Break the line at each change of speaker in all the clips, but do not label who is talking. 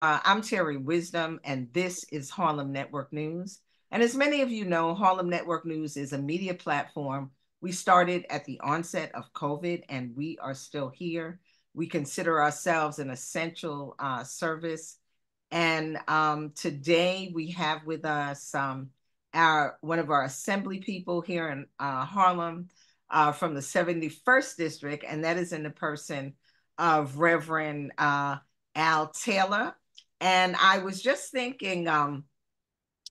I'm Terri Wisdom, and this is Harlem Network News. And as many of you know, Harlem Network News is a media platform. We started at the onset of COVID, and we are still here. We consider ourselves an essential service. And today we have with us our one of our assembly people here in Harlem from the 71st District, and that is in the person of Reverend Al Taylor. And I was just thinking,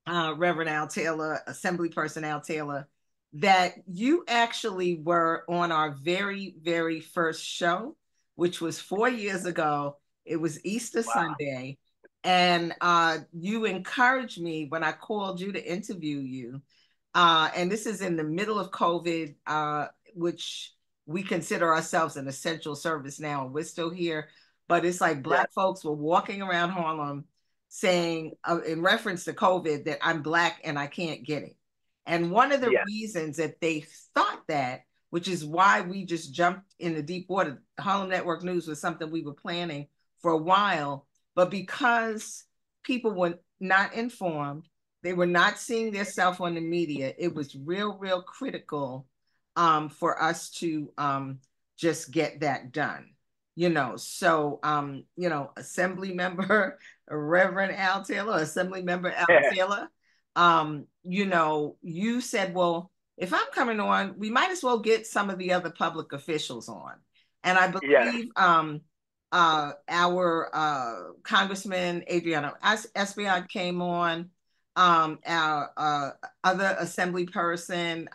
Reverend Al Taylor, Assembly Person Al Taylor, that you actually were on our very, very first show, which was 4 years ago. It was Easter Sunday. And you encouraged me when I called you to interview you. And this is in the middle of COVID, which we consider ourselves an essential service now, and we're still here. But it's like Black folks were walking around Harlem saying, in reference to COVID, that I'm Black and I can't get it. And one of the reasons that they thought that, which is why we just jumped in the deep water, Harlem Network News was something we were planning for a while, but because people were not informed, they were not seeing themselves on the media, it was real, real critical for us to just get that done. So Assembly Member Reverend Al Taylor, Assembly Member Al Taylor, you said, well, if I'm coming on, we might as well get some of the other public officials on. And I believe our Congressman Adriana Espriat came on. Our other assembly person,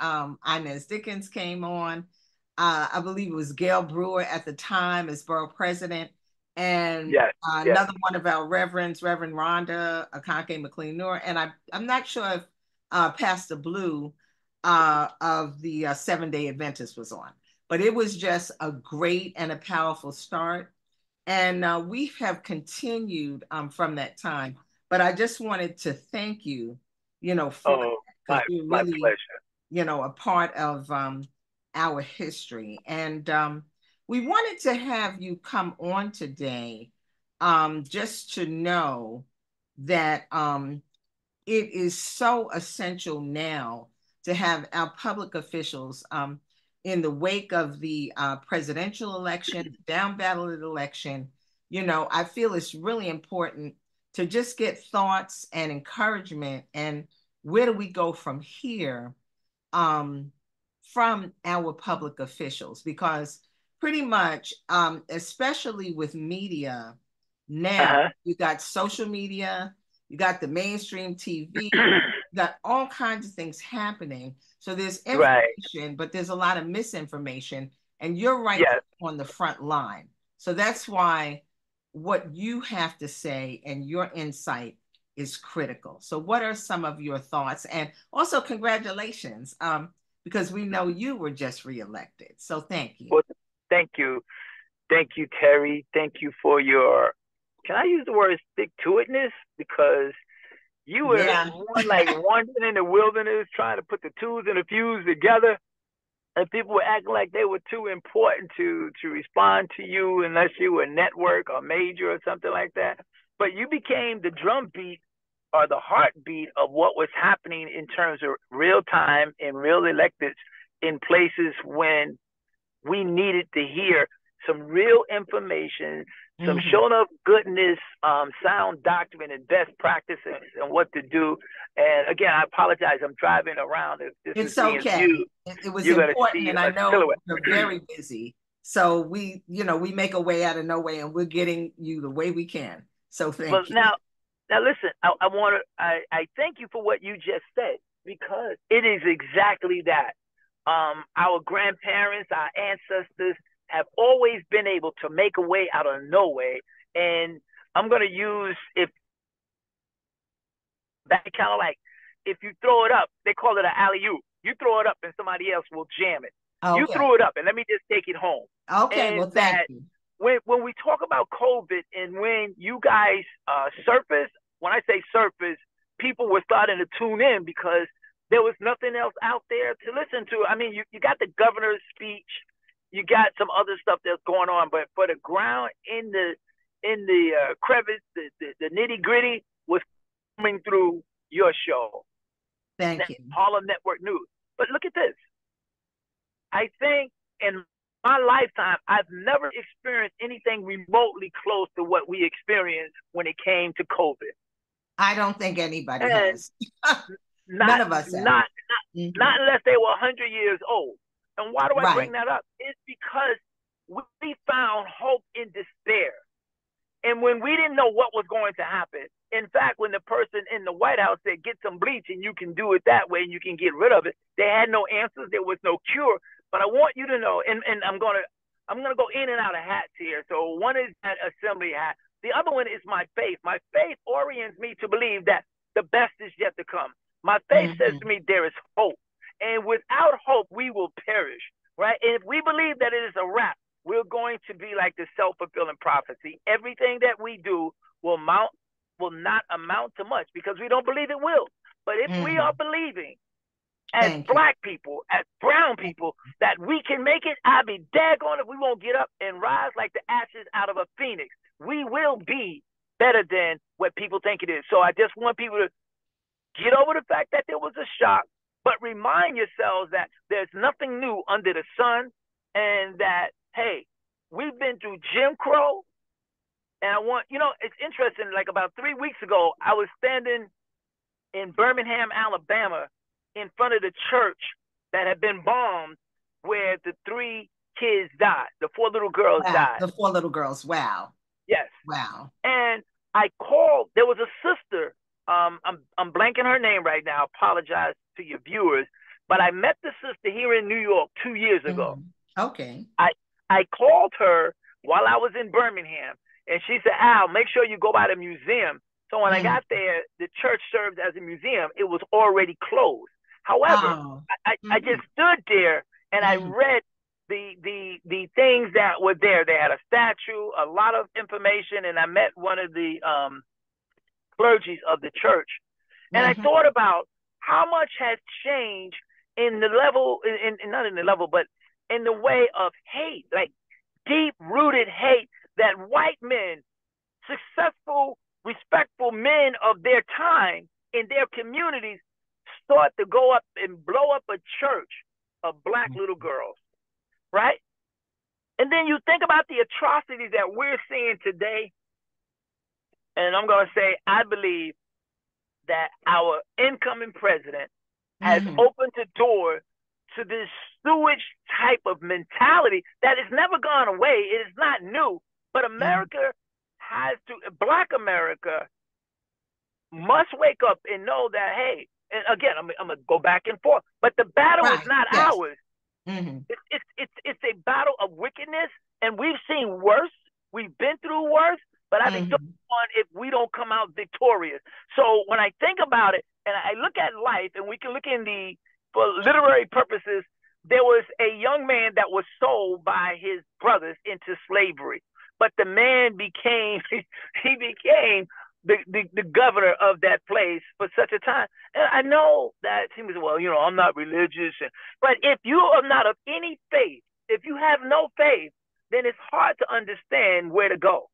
Inez Dickens, came on. I believe it was Gail Brewer at the time as borough president. And another one of our reverends, Reverend Rhonda Akanke McLean-Noor. And I'm not sure if Pastor Blue of the Seventh-day Adventist was on. But it was just a great and a powerful start. And we have continued from that time. But I just wanted to thank you, for that, because you're really, a part of our history. And we wanted to have you come on today just to know that it is so essential now to have our public officials in the wake of the presidential election, down ballot election. I feel it's really important to just get thoughts and encouragement, and where do we go from here from our public officials? Because pretty much, especially with media now, you got social media, you got the mainstream TV, you got all kinds of things happening. So there's information, but there's a lot of misinformation, and you're right on the front line. So that's why what you have to say and your insight is critical. So what are some of your thoughts? And also congratulations, because we know you were just reelected. So thank you.
Well, thank you. Thank you, Terri. Thank you for your, can I use the word stick-to-itness? Because you were like wandering in the wilderness trying to put the twos and the fews together, and people were acting like they were too important to respond to you unless you were network or major or something like that. But you became the drumbeat or the heartbeat of what was happening in terms of real time and real electeds in places when we needed to hear some real information, some shown up goodness, sound doctrine and best practice and what to do. And again, I apologize. I'm driving around. If this
it's okay. It was important, and I know you're very busy. So we make a way out of no way, and we're getting you the way we can. So thank you.
Now listen, I thank you for what you just said, because it is exactly that. Our grandparents, our ancestors have always been able to make a way out of no way. And I'm going to use, if that kind of like, if you throw it up, they call it an alley-oop. You throw it up and somebody else will jam it. Okay. You threw it up and let me just take it home.
Okay, and well, thank you.
When we talk about COVID and when you guys surface, when I say surface, people were starting to tune in because there was nothing else out there to listen to. I mean, you got the governor's speech, you got some other stuff that's going on, but for the ground in in the crevice, the nitty gritty was coming through your show.
Thank you.
Harlem Network News. But look at this. I think in my lifetime, I've never experienced anything remotely close to what we experienced when it came to COVID.
I don't think anybody
and
has. None of us have.
Not unless they were 100 years old. And why do I
Right.
bring that up? It's because we found hope in despair. And when we didn't know what was going to happen, in fact, when the person in the White House said, get some bleach and you can do it that way and you can get rid of it, they had no answers. There was no cure. But I want you to know, and I'm gonna go in and out of hats here. So one is that assembly hat. The other one is my faith. My faith orients me to believe that the best is yet to come. My faith says to me, there is hope. And without hope, we will perish, right? And if we believe that it is a wrap, we're going to be like the self-fulfilling prophecy. Everything that we do will not amount to much because we don't believe it will. But if we are believing as Black people, as brown people, that we can make it, I'll be daggone if we won't get up and rise like the ashes out of a phoenix. We will be better than what people think it is. So I just want people to get over the fact that there was a shock, but remind yourselves that there's nothing new under the sun, and that, hey, we've been through Jim Crow. And I want, it's interesting, like about 3 weeks ago, I was standing in Birmingham, Alabama, in front of the church that had been bombed where the 3 kids died. The 4 little girls died.
The 4 little girls. Wow.
Yes.
Wow.
And I called, there was a sister, I'm blanking her name right now. Apologize to your viewers, but I met the sister here in New York 2 years ago.
Okay.
I called her while I was in Birmingham, and she said, Al, make sure you go by the museum. So when I got there, the church served as a museum. It was already closed. However, I just stood there and I read the things that were there. They had a statue, a lot of information, and I met one of the clergy of the church. And I thought about how much has changed in the level, not in the level, but in the way of hate, like deep-rooted hate that white men, successful, respectful men of their time in their communities, start to go up and blow up a church of Black little girls, right? And then you think about the atrocities that we're seeing today, and I'm going to say, I believe that our incoming president has opened the door to this sewage type of mentality that has never gone away. It is not new, but America has to, Black America must wake up and know that, hey, and again, I'm going to go back and forth, but the battle is not ours. It's a battle of wickedness, and we've seen worse. We've been through worse, but I mean, if we don't come out victorious. So when I think about it, and I look at life, and we can look for literary purposes, there was a young man that was sold by his brothers into slavery, but the man became the governor of that place for such a time. And I know that seems, well, I'm not religious, but if you are not of any faith, if you have no faith, then it's hard to understand where to go,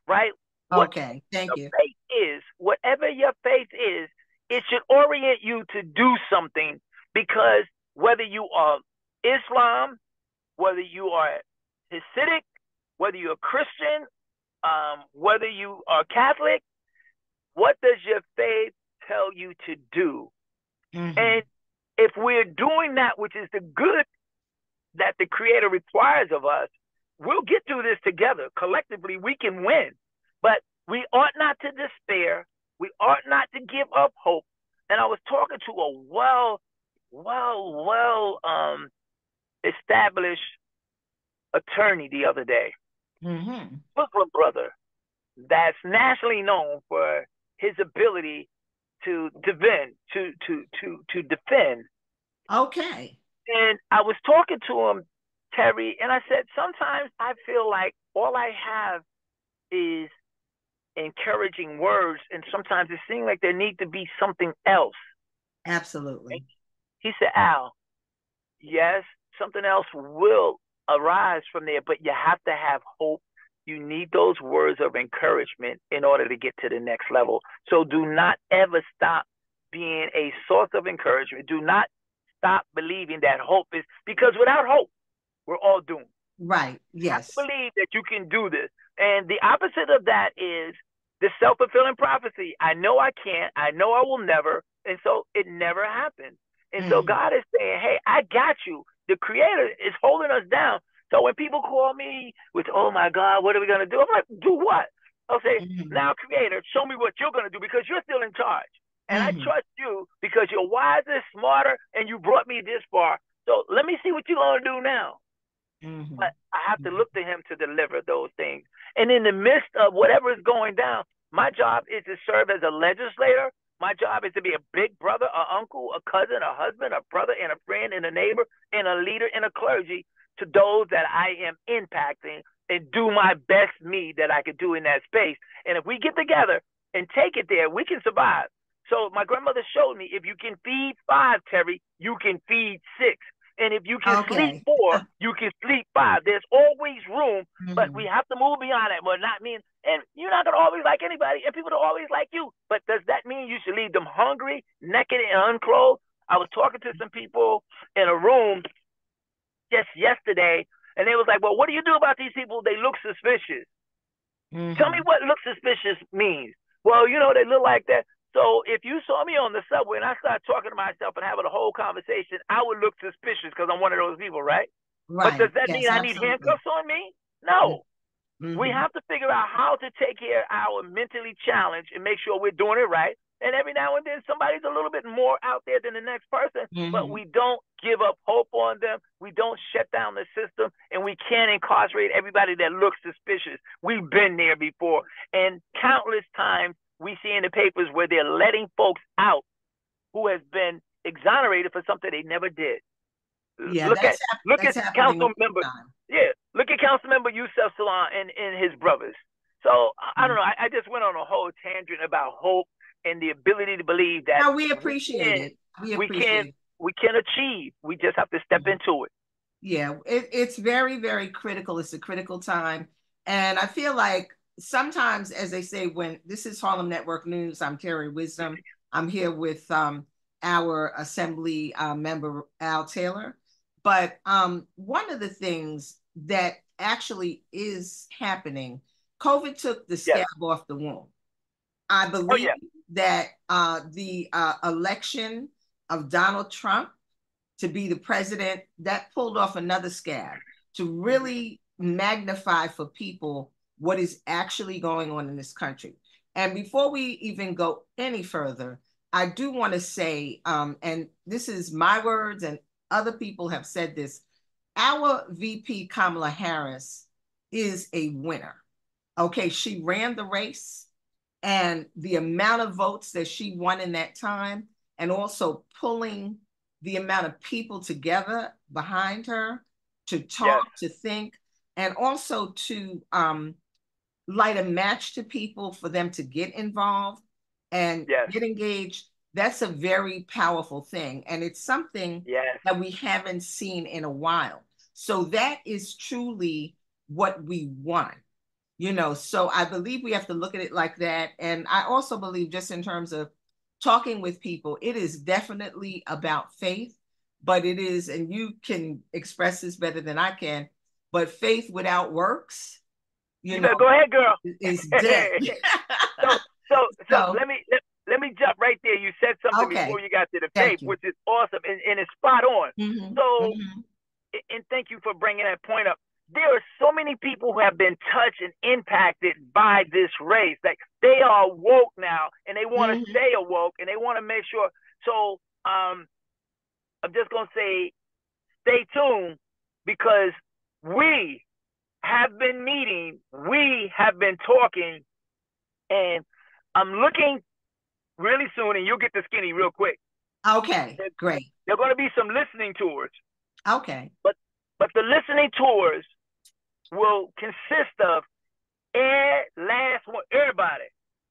right?
Okay, thank you.
Faith is, whatever your faith is, it should orient you to do something, because whether you are Islam, whether you are Hasidic, whether you're Christian, whether you are Catholic, what does your faith tell you to do? And if we're doing that which is the good that the Creator requires of us, we'll get through this together. Collectively, we can win. But we ought not to despair. We ought not to give up hope. And I was talking to a established attorney the other day, Muslim brother, that's nationally known for his ability to defend.
Okay.
And I was talking to him, Terri, and I said, sometimes I feel like all I have is encouraging words, and sometimes it seems like there needs to be something else.
Absolutely.
He said, Al, yes, something else will arise from there, but you have to have hope you need those words of encouragement in order to get to the next level. So do not ever stop being a source of encouragement. Do not stop believing that hope is, because without hope, we're all doomed.
Right. Yes.
You have to believe that you can do this. And the opposite of that is the self-fulfilling prophecy. I know I can't. I know I will never. And so it never happens. And so God is saying, hey, I got you. The Creator is holding us down. So when people call me with, oh my God, what are we going to do? I'm like, do what? I'll say, now Creator, show me what you're going to do, because you're still in charge. And I trust you because you're wiser, smarter, and you brought me this far. So let me see what you're going to do now. But I have to look to him to deliver those things. And in the midst of whatever is going down, my job is to serve as a legislator. My job is to be a big brother, an uncle, a cousin, a husband, a brother, and a friend, and a neighbor, and a leader, and a clergy to those that I am impacting, and do my best me that I could do in that space. And if we get together and take it there, we can survive. So my grandmother showed me, if you can feed 5, Terri, you can feed 6. And if you can sleep 4, you can sleep 5. There's always room, but we have to move beyond that. Well, not mean, and you're not going to always like anybody, and people don't always like you. But does that mean you should leave them hungry, naked, and unclothed? I was talking to some people in a room just yesterday, and they was like, well, what do you do about these people? They look suspicious. Tell me what look suspicious means. Well, you know, they look like that. So if you saw me on the subway and I started talking to myself and having a whole conversation, I would look suspicious because I'm one of those people, right? But does that mean I need handcuffs on me? No. We have to figure out how to take care of our mentally challenged and make sure we're doing it right. And every now and then somebody's a little bit more out there than the next person, but we don't give up hope on them. We don't shut down the system, and we can't incarcerate everybody that looks suspicious. We've been there before. And countless times we see in the papers where they're letting folks out who has been exonerated for something they never did.
Yeah,
look at council member. Yeah, look at council member Yusuf Salon and his brothers. So I don't know. I just went on a whole tangent about hope and the ability to believe that.
No, we appreciate it.
We can achieve. We just have to step into it.
Yeah, it's very, very critical. It's a critical time, and I feel like sometimes, as they say, when this is Harlem Network News, I'm Terri Wisdom. I'm here with our assembly member Al Taylor. But one of the things that actually is happening, COVID took the scab off the wound. I believe that the election of Donald Trump to be the president, that pulled off another scab to really magnify for people what is actually going on in this country. And before we even go any further, I do want to say, and this is my words and other people have said this, our VP Kamala Harris is a winner. Okay, she ran the race, and the amount of votes that she won in that time, and also pulling the amount of people together behind her to talk, to think, and also to light a match to people for them to get involved and get engaged. That's a very powerful thing. And it's something that we haven't seen in a while. So that is truly what we want, you know. So I believe we have to look at it like that. And I also believe, just in terms of talking with people, it is definitely about faith, but it is, and you can express this better than I can, but faith without works, you know,
go ahead, girl,
is dead.
So let me jump right there. You said something before you got to the faith, which is awesome and it's spot on. And thank you for bringing that point up. There are so many people who have been touched and impacted by this race. Like, they are woke now, and they want to stay awoke, and they want to make sure. So I'm just going to say, stay tuned, because we have been meeting, we have been talking, and I'm looking really soon, and you'll get the skinny real quick.
Okay, great.
There are going to be some listening tours.
Okay.
But the listening tours will consist of everybody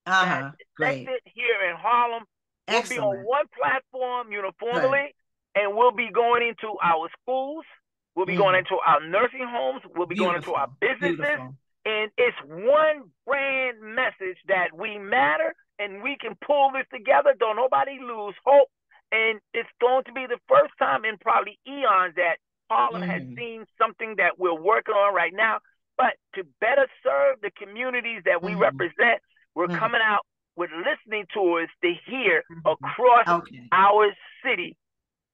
that's affected here in Harlem. We'll be on one platform uniformly, and we'll be going into our schools. We'll be going into our nursing homes. We'll be going into our businesses. And it's one brand message that we matter and we can pull this together. Don't nobody lose hope. And it's going to be the first time in probably eons that Harlem has seen something that we're working on right now. But to better serve the communities that we represent, we're coming out with listening tours to hear across our city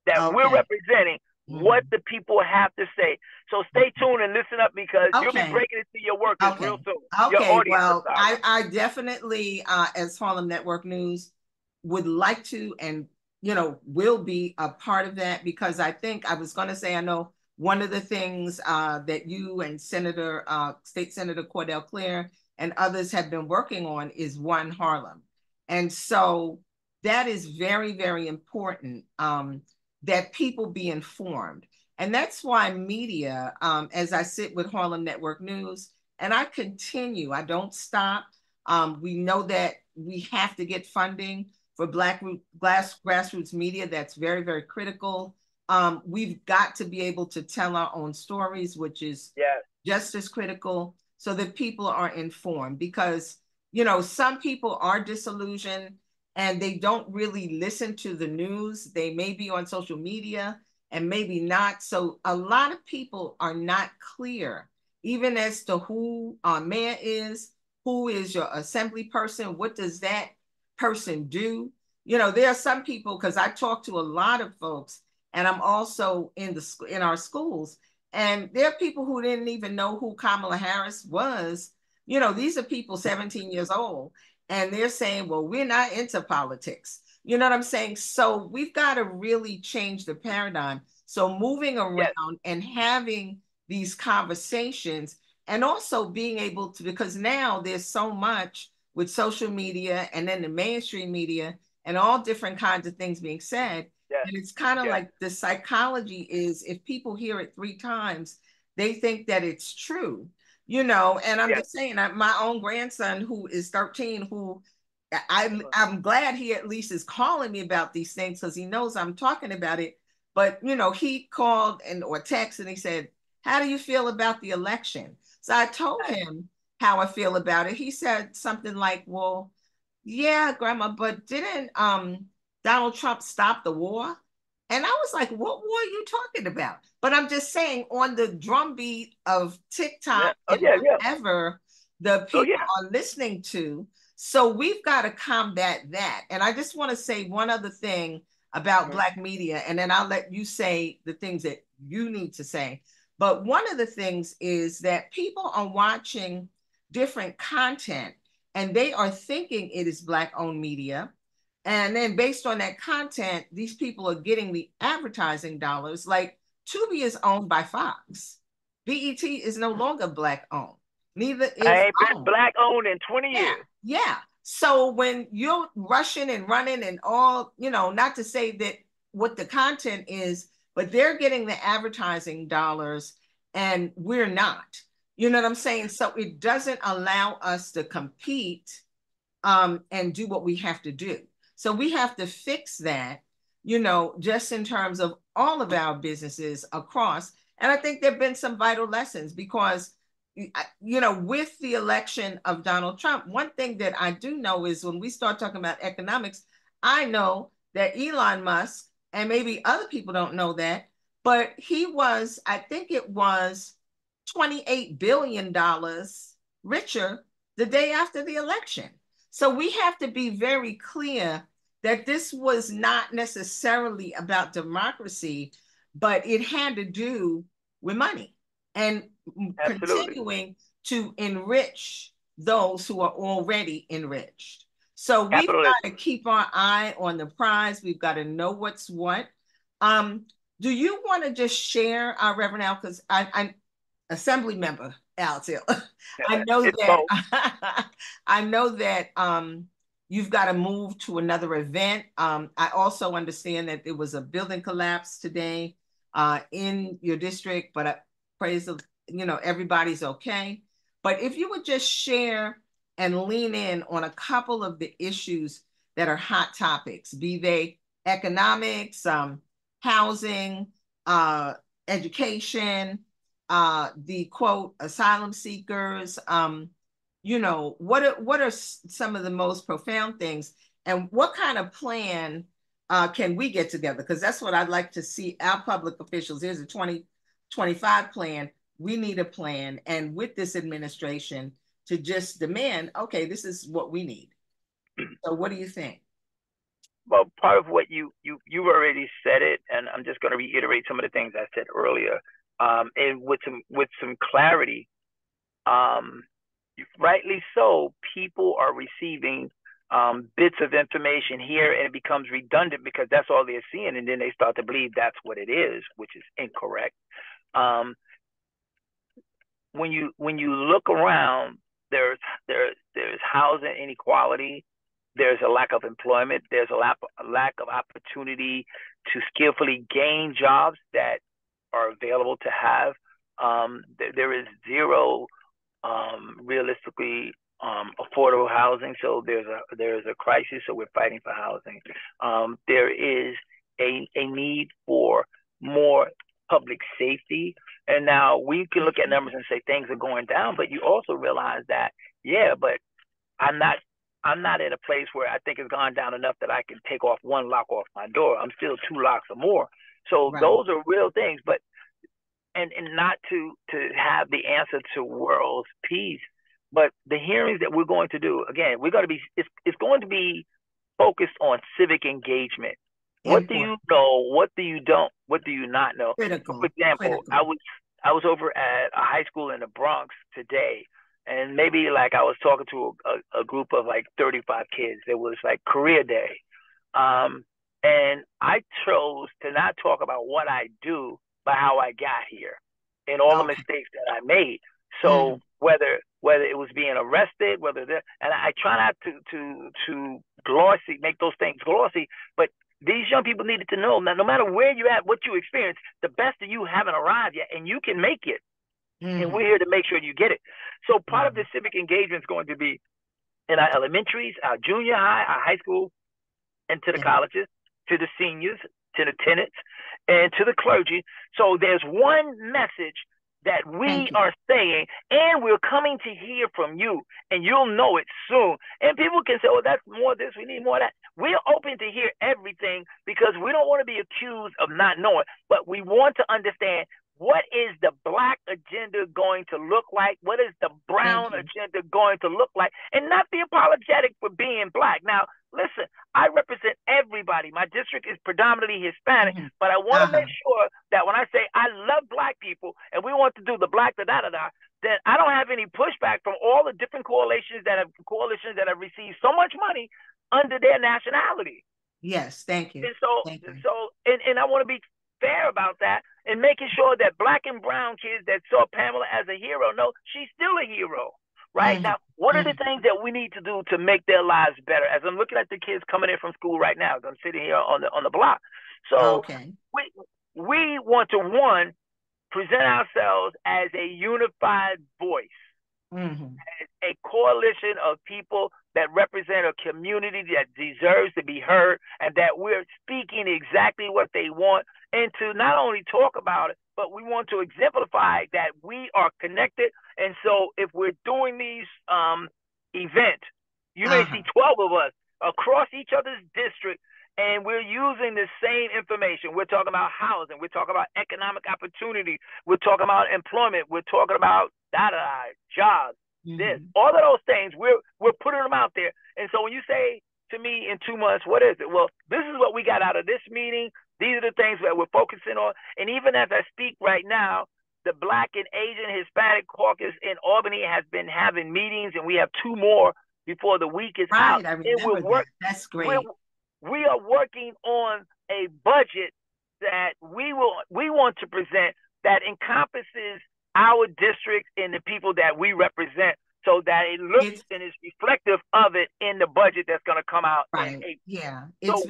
that we're representing what the people have to say. So stay tuned and listen up, because you'll be breaking into your workers real soon.
Okay, well, I definitely, as Harlem Network News, would like to and, will be a part of that, because I think I was going to say, I know one of the things that you and State Senator Cordell Clear and others have been working on is One Harlem. And so that is very, very important, that people be informed. And that's why media, as I sit with Harlem Network News, and I don't stop. We know that we have to get funding for Black grassroots media. That's very, very critical. We've got to be able to tell our own stories, which is just as critical, so that people are informed. Because, some people are disillusioned and they don't really listen to the news. They may be on social media and maybe not. So a lot of people are not clear, even as to who our mayor is, who is your assembly person, what does that person do? There are some people, because I talk to a lot of folks, and I'm also in our schools, and there are people who didn't even know who Kamala Harris was. These are people 17 years old, and they're saying, well, we're not into politics. You know what I'm saying? So we've got to really change the paradigm. So moving around and having these conversations, and also being able to, because now there's so much with social media and then the mainstream media and all different kinds of things being said. And it's kind of like the psychology is, if people hear it 3 times, they think that it's true, and I'm just saying, my own grandson, who is 13, who I'm glad he at least is calling me about these things, because he knows I'm talking about it. But, he called or texted, and he said, how do you feel about the election? So I told him how I feel about it. He said something like, well, yeah, Grandma, but didn't Donald Trump stop the war? And I was like, what war are you talking about? But I'm just saying, on the drumbeat of TikTok and whatever the people are listening to. So we've got to combat that. And I just want to say one other thing about Black media, and then I'll let you say the things that you need to say. But one of the things is that people are watching different content, and they are thinking it is Black-owned media. And then based on that content, these people are getting the advertising dollars. Like Tubi is owned by Fox. BET is no longer Black-owned. Neither is
I ain't been Black-owned in 20 years.
Yeah. So when you're rushing and running and all, not to say that what the content is, but they're getting the advertising dollars and we're not. You know what I'm saying? So it doesn't allow us to compete and do what we have to do. So we have to fix that, just in terms of all of our businesses across. And I think there have been some vital lessons, because, with the election of Donald Trump, one thing that I do know is when we start talking about economics, I know that Elon Musk, and maybe other people don't know that, but he was, I think it was $28 billion richer the day after the election. So we have to be very clear that this was not necessarily about democracy, but it had to do with money and continuing to enrich those who are already enriched. So we've got to keep our eye on the prize. We've got to know what's what. Do you want to just share, Reverend Al, because I'm Assembly Member Al Till. I know that you've got to move to another event. I also understand that there was a building collapse today in your district, but I praise the, everybody's okay. But if you would just share and lean in on a couple of the issues that are hot topics, be they economics, housing, education, the quote asylum seekers. You know, what are some of the most profound things, and what kind of plan can we get together? Because that's what I'd like to see our public officials. Here's a 2025 plan. We need a plan, and with this administration to just demand, okay, this is what we need. So what do you think?
Well, part of what you've already said it, and I'm just going to reiterate some of the things I said earlier, and with some clarity. Rightly so, people are receiving bits of information here, and it becomes redundant because that's all they're seeing, and then they start to believe that's what it is, which is incorrect. When you look around, there's housing inequality, there's a lack of employment, there's a lack of opportunity to skillfully gain jobs that are available to have. There is zero realistically affordable housing, so there's a crisis. So we're fighting for housing. There is a need for more public safety, and now we can look at numbers and say things are going down, but you also realize that but I'm not in a place where I think it's gone down enough that I can take off one lock off my door. I'm still 2 locks or more. So those are real things, but and not to have the answer to world's peace, but the hearings that we're going to do, again, it's going to be focused on civic engagement. What do you know? What do you don't? What do you not know?
Critical.
For example, I was over at a high school in the Bronx today, and maybe like I was talking to a group of like 35 kids. It was like career day. And I chose to not talk about what I do, but how I got here and all the mistakes that I made. So whether it was being arrested, and I try not to glossy, make those things glossy, but these young people needed to know that no matter where you're at, what you experience, the best of you haven't arrived yet, and you can make it. And we're here to make sure you get it. So part of the civic engagement is going to be in our elementaries, our junior high, our high school, and to the colleges, to the seniors, to the tenants, and to the clergy. So there's one message that we are saying, and we're coming to hear from you, and you'll know it soon. And people can say, oh, that's more of this, we need more of that. We're open to hear everything because we don't want to be accused of not knowing, but we want to understand, what is the Black agenda going to look like? What is the brown agenda going to look like? And not be apologetic for being Black. Now, listen, I represent everybody. My district is predominantly Hispanic, but I want to make sure that when I say I love Black people and we want to do the Black da-da-da-da, then I don't have any pushback from all the different coalitions that have received so much money under their nationality.
Yes, thank you.
And and I want to be fair about that, and making sure that Black and brown kids that saw Pamela as a hero know she's still a hero. Right now, what are the things that we need to do to make their lives better? As I'm looking at the kids coming in from school right now, I'm sitting here on the block. So we want to present ourselves as a unified voice, as a coalition of people that represent a community that deserves to be heard, and that we're speaking exactly what they want, and to not only talk about it, but we want to exemplify that we are connected. And so if we're doing these events, you may see 12 of us across each other's district, and we're using the same information. We're talking about housing. We're talking about economic opportunity. We're talking about employment. We're talking about jobs. This, all of those things, we're putting them out there. And so when you say to me in 2 months, what is it? Well, this is what we got out of this meeting. These are the things that we're focusing on. And even as I speak right now, the Black and Asian Hispanic Caucus in Albany has been having meetings, and we have 2 more before the week is out.
I remember that. That's great.
We are working on a budget that we want to present that encompasses our district and the people that we represent, so that it looks and is reflective of it in the budget that's going to come out in April.
Yeah, it's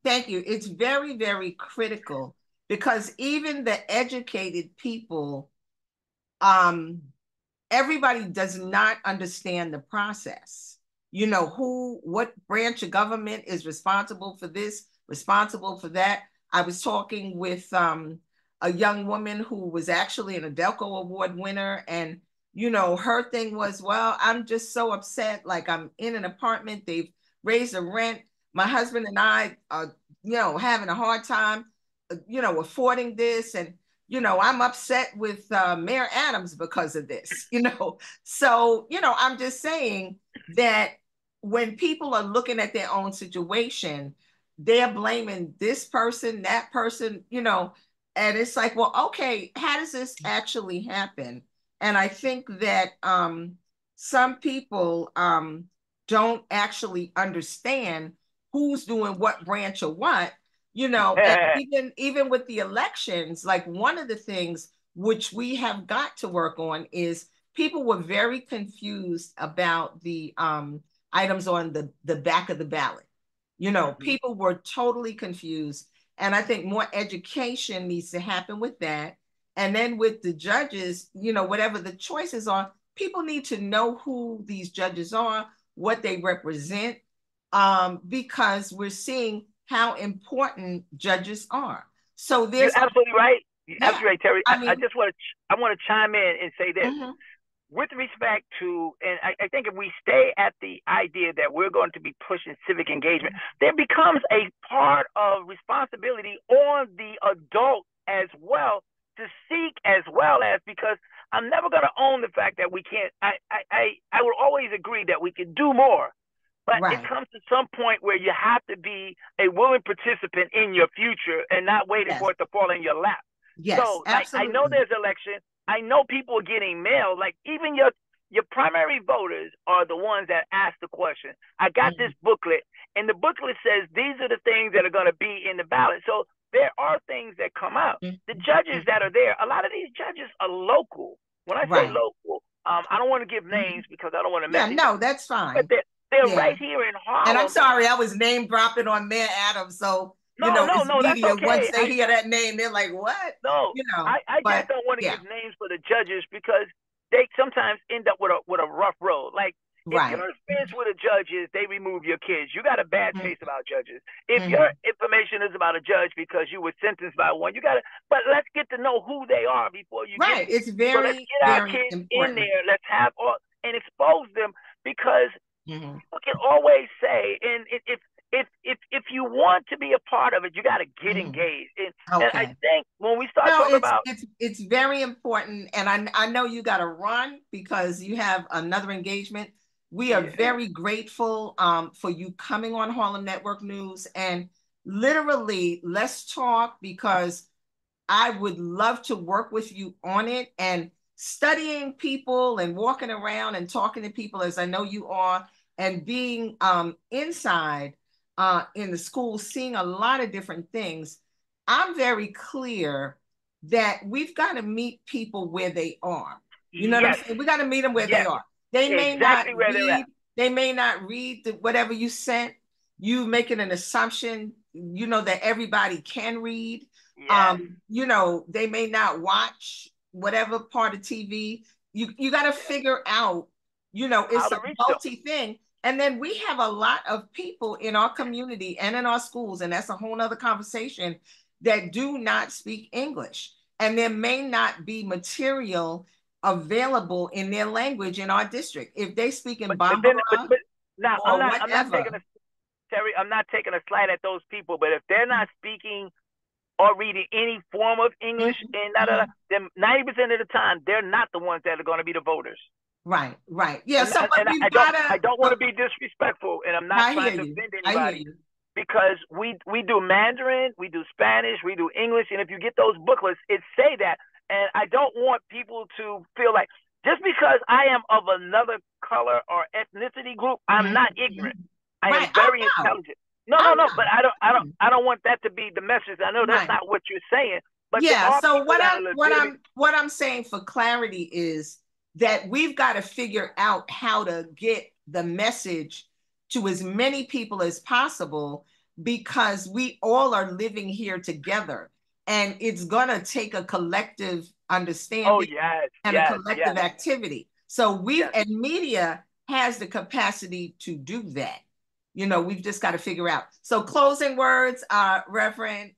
Thank you. It's very, very critical, because even the educated people, everybody does not understand the process. You know, what branch of government is responsible for this, responsible for that. I was talking with a young woman who was actually an Adelco Award winner. And, you know, her thing was, well, I'm just so upset. Like, I'm in an apartment. They've raised the rent. My husband and I are, you know, having a hard time, you know, affording this. And, you know, I'm upset with Mayor Adams because of this, you know. So, you know, I'm just saying that when people are looking at their own situation, they're blaming this person, that person, you know, and it's like, well, okay, how does this actually happen? And I think that some people don't actually understand who's doing what branch or what, you know. And even with the elections, like one of the things which we have got to work on is people were very confused about the items on the back of the ballot. You know, people were totally confused. And I think more education needs to happen with that. And then with the judges, you know, whatever the choices are, people need to know who these judges are, what they represent, because we're seeing how important judges are. So
You're
there's
absolutely right. You're
yeah,
absolutely right, Terri.
I mean,
I just want to chime in and say this.
mm-hmm.
With respect to, and I think if we stay at the idea that we're going to be pushing civic engagement, there becomes a part of responsibility on the adult as well to seek, as well as, because I'm never going to own the fact that we can't. I will always agree that we can do more, but it
Right.
comes to some point where you have to be a willing participant in your future and not waiting
Yes.
for it to fall in your lap.
Yes,
So, like, I
absolutely.
know there's election. I know people are getting mail. Like, even your primary voters are the ones that ask the question. I got this booklet, and the booklet says these are the things that are going to be in the ballot. So there are things that come out. The judges that are there, a lot of these judges are local. When I say local, I don't want to give names because I don't want to mess.
Yeah, no, that's
But
fine.
they're
Yeah.
right here in
And I'm
Harlem.
sorry, I was name dropping on Mayor Adams. So, you
No,
know,
no,
it's
no, that's
media. Once
okay.
they hear that name, they're like, what?
No,
You know,
I
but
just don't want to
yeah,
give names for the judges because they sometimes end up with a rough road. Like, if your
right.
experience with a judge is they remove your kids, you got a bad taste about judges. If
Mm-hmm.
your information is about a judge because you were sentenced by one, you got to. But let's get to know who they are before you get
Right.
there.
It's
So let's
very,
get our
very
kids in
important.
there. Let's have all and expose them because people can always say, and if you want to be a part of it, you got to get engaged. And I
Okay.
think when we start
No,
talking about
it's very important. And I know you got to run because you have another engagement. We are very grateful for you coming on Harlem Network News. And literally, let's talk because I would love to work with you on it and studying people and walking around and talking to people as I know you are and being inside in the school, seeing a lot of different things. I'm very clear that we've got to meet people where they are. You know what I'm
yes,
saying? We got to meet them where they
yes,
are. They may not
exactly where they're
read,
at.
they may not read whatever you sent. You making an assumption, you know, that everybody can read.
Yes,
You know, they may not watch whatever part of TV. You got to figure out, you know,
how
it's
to
a
reach them.
multi thing. And then we have a lot of people in our community and in our schools, and that's a whole nother conversation, that do not speak English. And there may not be material available in their language in our district. If they speak in Bambara
But now
or
I'm not taking
whatever.
a Terri, I'm not taking a slight at those people, but if they're not speaking or reading any form of English and then 90% of the time they're not the ones that are going to be the voters.
Right, right. Yeah, so but
And
we've got
I
to,
don't want to be disrespectful, and I'm not
I hear
trying to
you.
offend
I hear
anybody
you.
because we do Mandarin, we do Spanish, we do English, and if you get those booklets, it say that. And I don't want people to feel like just because I am of another color or ethnicity group, I'm not ignorant. I
Right.
am
Oh,
very
no.
intelligent. No,
Oh,
no, no. But
no.
I don't want that to be the message. I know that's
Right.
not what you're saying, but there
Yeah.
are
So
people that are legitimate.
what I'm saying for clarity is that we've got to figure out how to get the message to as many people as possible because we all are living here together. And it's gonna take a collective
Oh
understanding
yes,
and a
yes,
collective
yes,
activity. So
yes.
and media has the capacity to do that. You know, we've just got to figure out. So closing words, Reverend,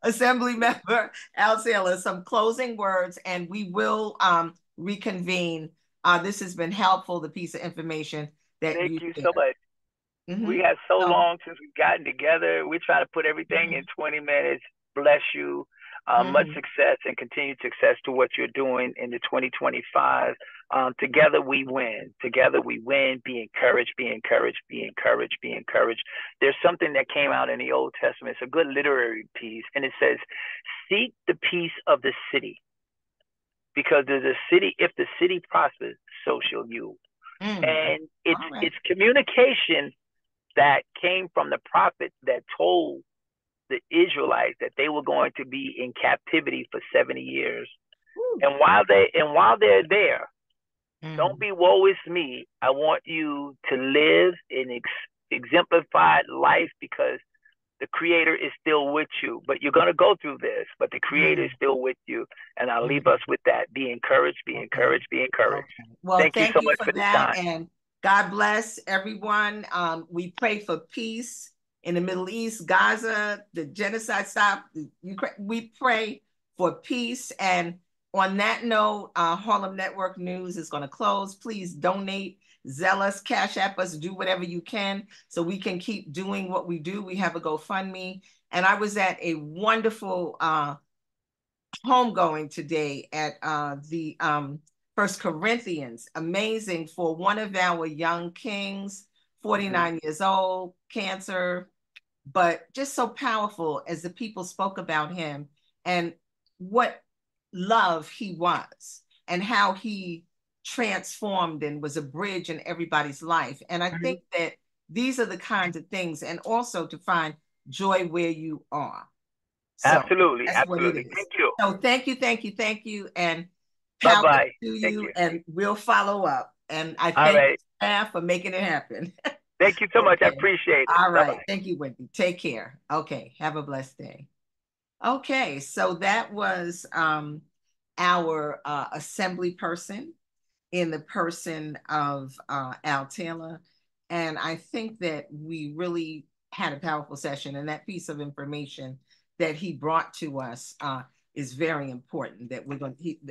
Assembly Member Al Taylor, some closing words, and we will reconvene. This has been helpful, the piece of information that
Thank
you
you so
shared.
much. We have so long since we've gotten together. We try to put everything in 20 minutes. Bless you. Much success and continued success to what you're doing in the 2025. Together we win. Together we win. Be encouraged, be encouraged, be encouraged, be encouraged. There's something that came out in the Old Testament. It's a good literary piece. And it says, seek the peace of the city. Because there's a city, if the city prospers, so shall you. And it's communication that came from the prophet that told the Israelites that they were going to be in captivity for 70 years. And while they're there, don't be woe is me. I want you to live an exemplified life, because the Creator is still with you. But you're going to go through this, but the Creator is still with you. And I'll leave us with that. Be encouraged, be encouraged, be encouraged.
Well,
thank you so much for
that,
the time.
and God bless everyone. We pray for peace in the Middle East, Gaza, the genocide stop. We pray for peace. And on that note, Harlem Network News is going to close. Please donate, Zealous, Cash App us, do whatever you can so we can keep doing what we do. We have a GoFundMe. And I was at a wonderful homegoing today at the First Corinthians. Amazing for one of our young kings, 49 years old, cancer, but just so powerful as the people spoke about him and what love he was and how he transformed and was a bridge in everybody's life. And I think that these are the kinds of things, and also to find joy where you are. So
absolutely.
That's what it is.
Thank you.
So thank you. And
power
to you, and we'll follow up. And I thank staff for making it happen.
Thank you so much. I appreciate it.
All right. Bye-bye. Thank you, Wendy. Take care. Okay. Have a blessed day. Okay. So that was our assembly person in the person of Al Taylor. And I think that we really had a powerful session, and that piece of information that he brought to us is very important, that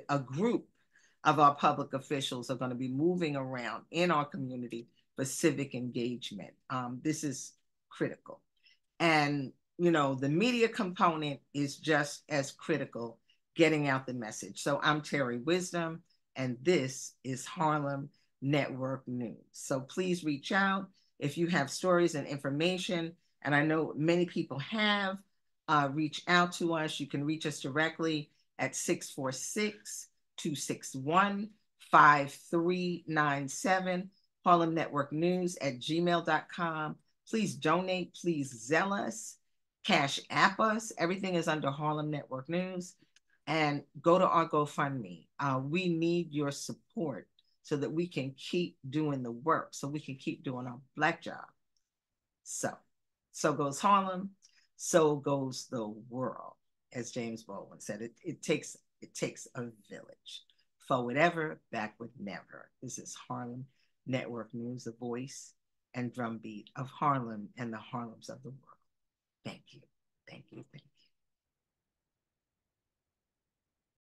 a group of our public officials are going to be moving around in our community for civic engagement. This is critical. And, the media component is just as critical, getting out the message. So I'm Terri Wisdom, and this is Harlem Network News. So please reach out if you have stories and information. And I know many people have reached out to us. You can reach us directly at 646-261-5397, Harlem Network News at gmail.com. Please donate, please Zelle us, Cash App us. Everything is under Harlem Network News. And go to our GoFundMe. We need your support so that we can keep doing the work, so we can keep doing our Black job. So goes Harlem, so goes the world. As James Baldwin said, it takes a village. Forward ever, backward never. This is Harlem Network News, the voice and drumbeat of Harlem and the Harlems of the world. Thank you.